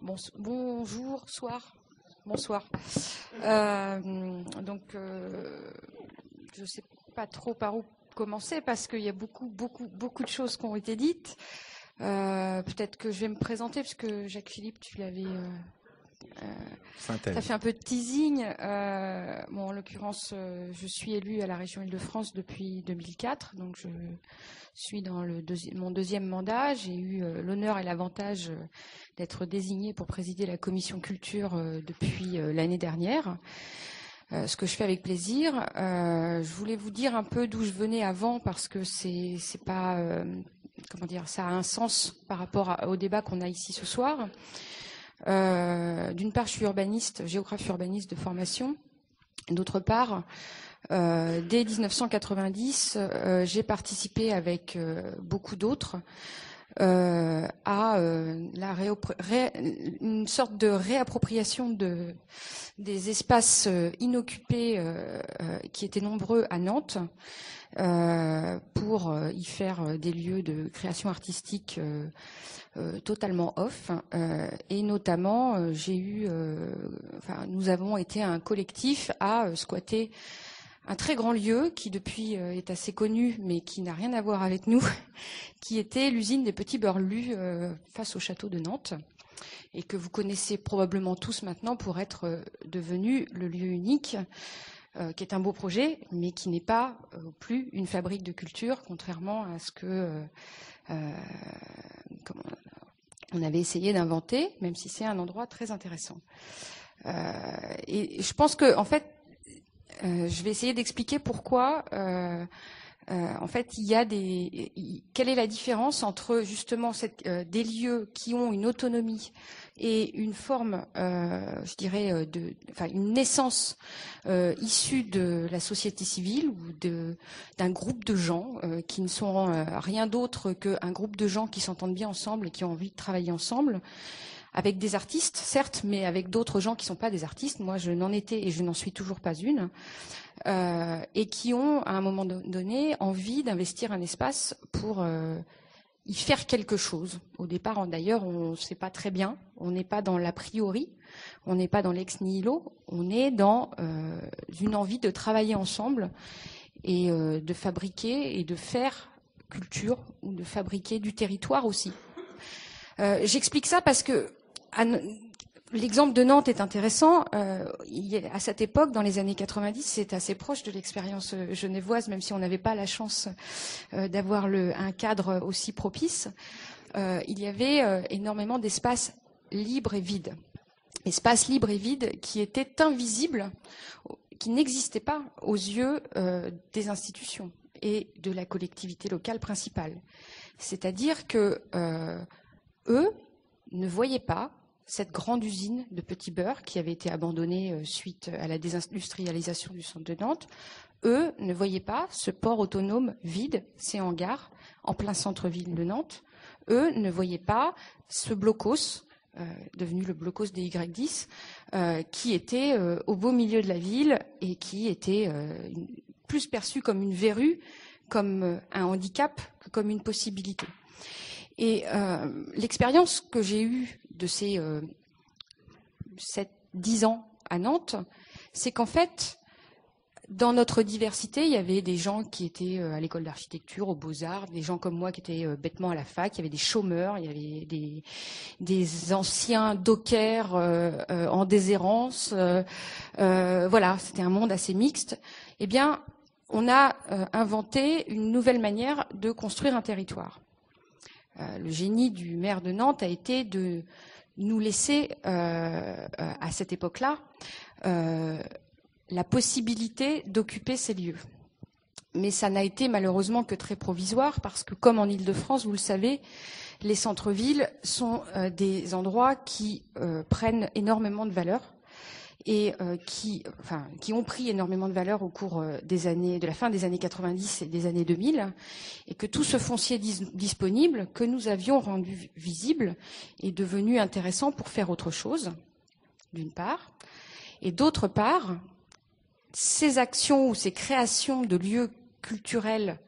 Bonjour, bonsoir. Je ne sais pas trop par où commencer parce qu'il y a beaucoup de choses qui ont été dites. Peut-être que je vais me présenter puisque Jacques-Philippe, tu l'avais... t'as fait un peu de teasing. En l'occurrence, je suis élue à la région Île-de-France depuis 2004, donc je suis dans mon deuxième mandat. J'ai eu l'honneur et l'avantage d'être désignée pour présider la commission culture depuis l'année dernière, ce que je fais avec plaisir. Je voulais vous dire un peu d'où je venais avant parce que c'est pas ça a un sens par rapport au débat qu'on a ici ce soir. D'une part, je suis géographe urbaniste de formation. D'autre part, dès 1990, j'ai participé avec beaucoup d'autres à une sorte de réappropriation des espaces inoccupés qui étaient nombreux à Nantes pour y faire des lieux de création artistique totalement off, et notamment nous avons été un collectif à squatter un très grand lieu qui depuis est assez connu mais qui n'a rien à voir avec nous, qui était l'usine des Petits Berlus face au château de Nantes et que vous connaissez probablement tous maintenant pour être devenu le lieu unique, qui est un beau projet mais qui n'est pas plus une fabrique de culture, contrairement à ce que on avait essayé d'inventer, même si c'est un endroit très intéressant. Et je pense que, en fait, je vais essayer d'expliquer pourquoi, en fait, quelle est la différence entre justement des lieux qui ont une autonomie et une forme, je dirais, une naissance issue de la société civile ou d'un groupe de gens qui ne sont rien d'autre qu'un groupe de gens qui s'entendent bien ensemble et qui ont envie de travailler ensemble, avec des artistes, certes, mais avec d'autres gens qui ne sont pas des artistes. Moi, je n'en étais et je n'en suis toujours pas une, et qui ont, à un moment donné, envie d'investir un espace pour y faire quelque chose. Au départ, d'ailleurs, on ne sait pas très bien. On n'est pas dans l'a priori, on n'est pas dans l'ex nihilo, on est dans une envie de travailler ensemble et de fabriquer et de faire culture ou de fabriquer du territoire aussi. J'explique ça parce que l'exemple de Nantes est intéressant. À cette époque, dans les années 90, c'est assez proche de l'expérience genevoise, même si on n'avait pas la chance d'avoir un cadre aussi propice. Il y avait énormément d'espaces libres et vides. Espaces libres et vides qui étaient invisibles, qui n'existaient pas aux yeux des institutions et de la collectivité locale principale. C'est-à-dire que eux ne voyaient pas cette grande usine de petits beurres qui avait été abandonnée suite à la désindustrialisation du centre de Nantes. Eux ne voyaient pas ce port autonome vide, ces hangars, en plein centre-ville de Nantes. Eux ne voyaient pas ce blocos, devenu le blocos des Y10, qui était au beau milieu de la ville et qui était plus perçu comme une verrue, comme un handicap que comme une possibilité. Et l'expérience que j'ai eue de ces 7-10 ans à Nantes, c'est qu'en fait, dans notre diversité, il y avait des gens qui étaient à l'école d'architecture, aux Beaux-Arts, des gens comme moi qui étaient bêtement à la fac, il y avait des chômeurs, il y avait des anciens dockers en déshérence. Voilà, c'était un monde assez mixte. Eh bien, on a inventé une nouvelle manière de construire un territoire. Le génie du maire de Nantes a été de nous laisser, à cette époque-là, la possibilité d'occuper ces lieux. Mais ça n'a été malheureusement que très provisoire parce que, comme en Île-de-France, vous le savez, les centres-villes sont des endroits qui prennent énormément de valeur et qui ont pris énormément de valeur au cours de la fin des années 90 et des années 2000, et que tout ce foncier disponible que nous avions rendu visible est devenu intéressant pour faire autre chose, d'une part, et d'autre part, ces actions ou ces créations de lieux culturels,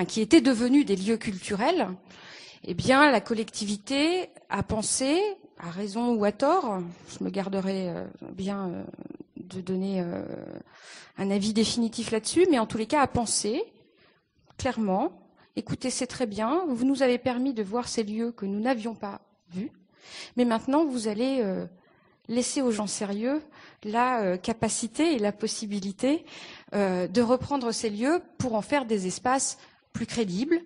qui étaient devenus des lieux culturels, eh bien, la collectivité a pensé à raison ou à tort, je me garderai bien de donner un avis définitif là-dessus, mais en tous les cas à penser clairement, écoutez, c'est très bien, vous nous avez permis de voir ces lieux que nous n'avions pas vus, mais maintenant vous allez laisser aux gens sérieux la capacité et la possibilité de reprendre ces lieux pour en faire des espaces plus crédibles,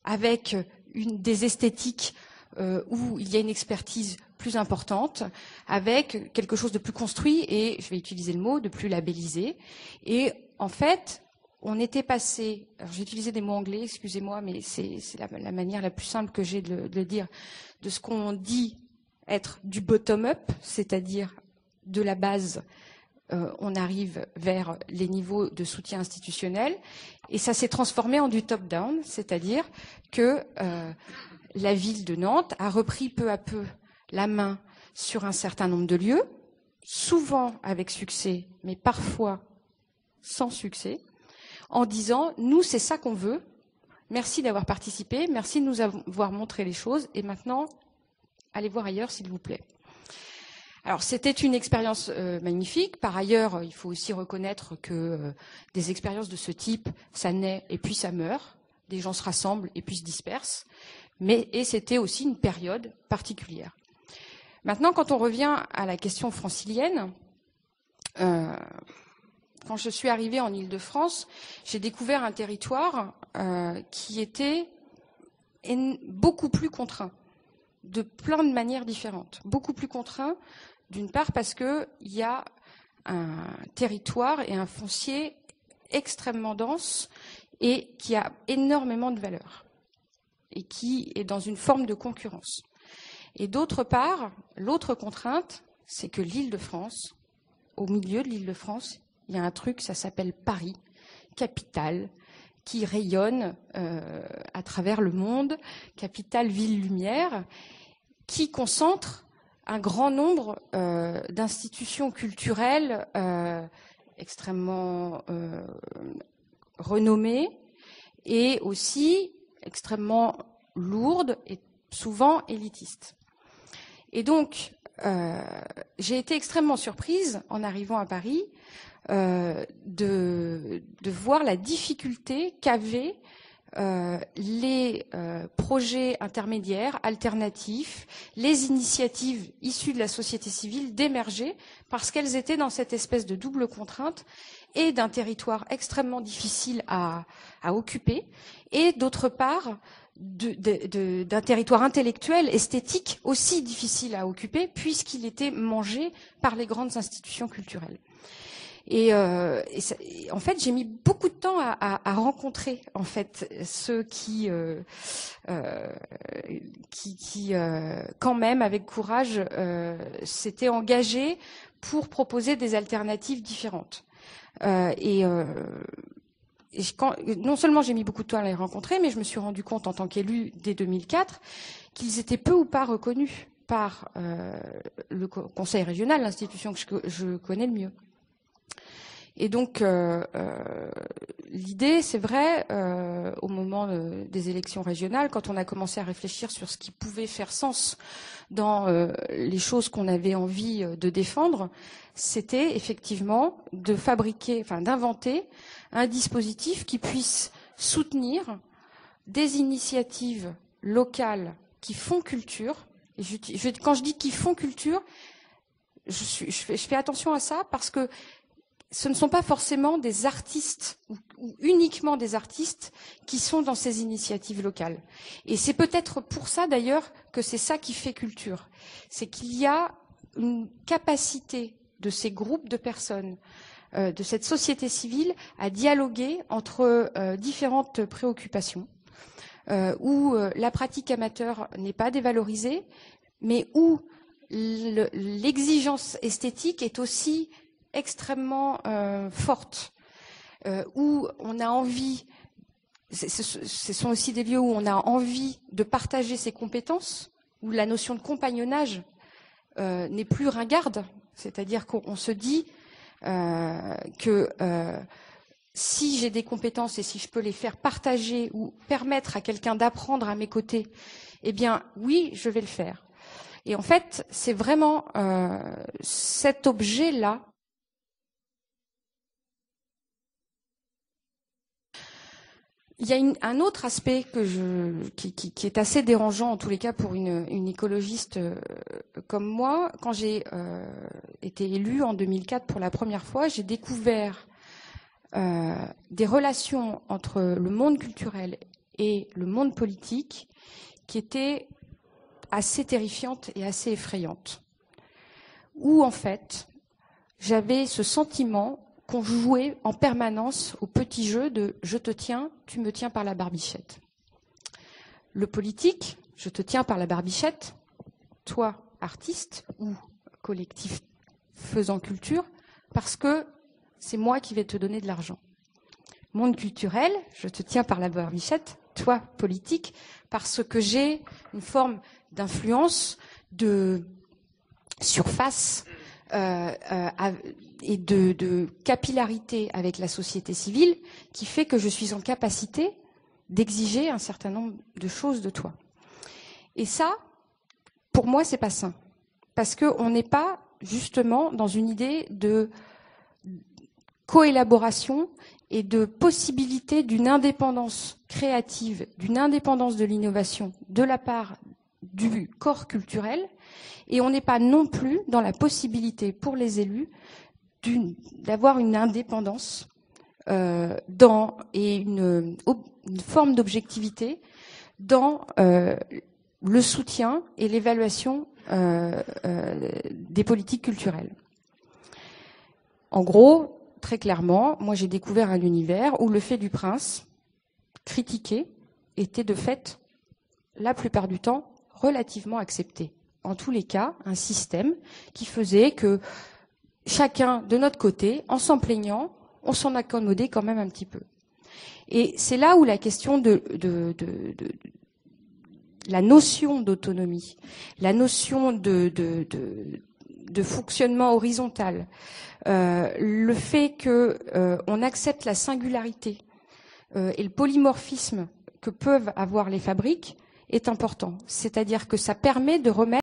avec des esthétiques où il y a une expertise plus importante, avec quelque chose de plus construit et, je vais utiliser le mot, de plus labellisé. Et en fait, on était passé, alors j'ai utilisé des mots anglais, excusez-moi, mais c'est la manière la plus simple que j'ai de le dire, de ce qu'on dit être du bottom-up, c'est-à-dire de la base, on arrive vers les niveaux de soutien institutionnel, et ça s'est transformé en du top-down, c'est-à-dire que la ville de Nantes a repris peu à peu la main sur un certain nombre de lieux, souvent avec succès, mais parfois sans succès, en disant « nous, c'est ça qu'on veut, merci d'avoir participé, merci de nous avoir montré les choses, et maintenant, allez voir ailleurs, s'il vous plaît ». Alors, c'était une expérience magnifique. Par ailleurs, il faut aussi reconnaître que des expériences de ce type, ça naît et puis ça meurt. Des gens se rassemblent et puis se dispersent. Et c'était aussi une période particulière. Maintenant, quand on revient à la question francilienne, quand je suis arrivée en Île-de-France, j'ai découvert un territoire qui était beaucoup plus contraint, de plein de manières différentes. Beaucoup plus contraint, d'une part parce qu'il y a un territoire et un foncier extrêmement dense et qui a énormément de valeur et qui est dans une forme de concurrence. Et d'autre part, l'autre contrainte, c'est que l'Île-de-France, au milieu de l'Île-de-France, il y a un truc, ça s'appelle Paris, capitale, qui rayonne à travers le monde, capitale ville-lumière, qui concentre un grand nombre d'institutions culturelles extrêmement renommées et aussi extrêmement lourdes et souvent élitistes. Et donc, j'ai été extrêmement surprise en arrivant à Paris de voir la difficulté qu'avaient les projets intermédiaires, alternatifs, les initiatives issues de la société civile d'émerger parce qu'elles étaient dans cette espèce de double contrainte et d'un territoire extrêmement difficile à occuper et d'autre part d'un territoire intellectuel, esthétique aussi difficile à occuper puisqu'il était mangé par les grandes institutions culturelles. Et en fait, j'ai mis beaucoup de temps à rencontrer en fait ceux qui quand même, avec courage, s'étaient engagés pour proposer des alternatives différentes. Non seulement j'ai mis beaucoup de temps à les rencontrer, mais je me suis rendu compte en tant qu'élue dès 2004 qu'ils étaient peu ou pas reconnus par le Conseil régional, l'institution que je connais le mieux. Et donc, l'idée, c'est vrai, au moment des élections régionales, quand on a commencé à réfléchir sur ce qui pouvait faire sens dans les choses qu'on avait envie de défendre, c'était effectivement de fabriquer, enfin d'inventer un dispositif qui puisse soutenir des initiatives locales qui font culture. Et quand je dis qui font culture, je fais attention à ça parce que ce ne sont pas forcément des artistes ou uniquement des artistes qui sont dans ces initiatives locales. Et c'est peut-être pour ça d'ailleurs que c'est ça qui fait culture. C'est qu'il y a une capacité de ces groupes de personnes, de cette société civile à dialoguer entre différentes préoccupations, où la pratique amateur n'est pas dévalorisée, mais où l'exigence esthétique est aussi extrêmement forte, où on a envie, ce sont aussi des lieux où on a envie de partager ses compétences, où la notion de compagnonnage n'est plus ringarde, c'est-à-dire qu'on se dit que si j'ai des compétences et si je peux les faire partager ou permettre à quelqu'un d'apprendre à mes côtés, eh bien oui, je vais le faire. Et en fait, c'est vraiment cet objet-là. Il y a un autre aspect qui est assez dérangeant, en tous les cas pour une écologiste comme moi. Quand j'ai été élue en 2004 pour la première fois, j'ai découvert des relations entre le monde culturel et le monde politique qui étaient assez terrifiantes et assez effrayantes. Où, en fait, j'avais ce sentiment qu'on jouait en permanence au petit jeu de « je te tiens, tu me tiens par la barbichette ». Le politique, je te tiens par la barbichette, toi, artiste ou collectif faisant culture, parce que c'est moi qui vais te donner de l'argent. Monde culturel, je te tiens par la barbichette, toi, politique, parce que j'ai une forme d'influence, de surface, et de capillarité avec la société civile qui fait que je suis en capacité d'exiger un certain nombre de choses de toi. Et ça, pour moi, c'est pas sain. Parce qu'on n'est pas justement dans une idée de coélaboration et de possibilité d'une indépendance créative, d'une indépendance de l'innovation de la part du corps culturel. Et on n'est pas non plus dans la possibilité pour les élus d'avoir une indépendance et une forme d'objectivité dans le soutien et l'évaluation des politiques culturelles. En gros, très clairement, moi j'ai découvert un univers où le fait du prince, critiqué, était de fait, la plupart du temps, relativement accepté. En tous les cas, un système qui faisait que chacun, de notre côté, en s'en plaignant, on s'en accommodait quand même un petit peu. Et c'est là où la question de la notion d'autonomie, la notion de fonctionnement horizontal, le fait que on accepte la singularité et le polymorphisme que peuvent avoir les fabriques est important. C'est-à-dire que ça permet de remettre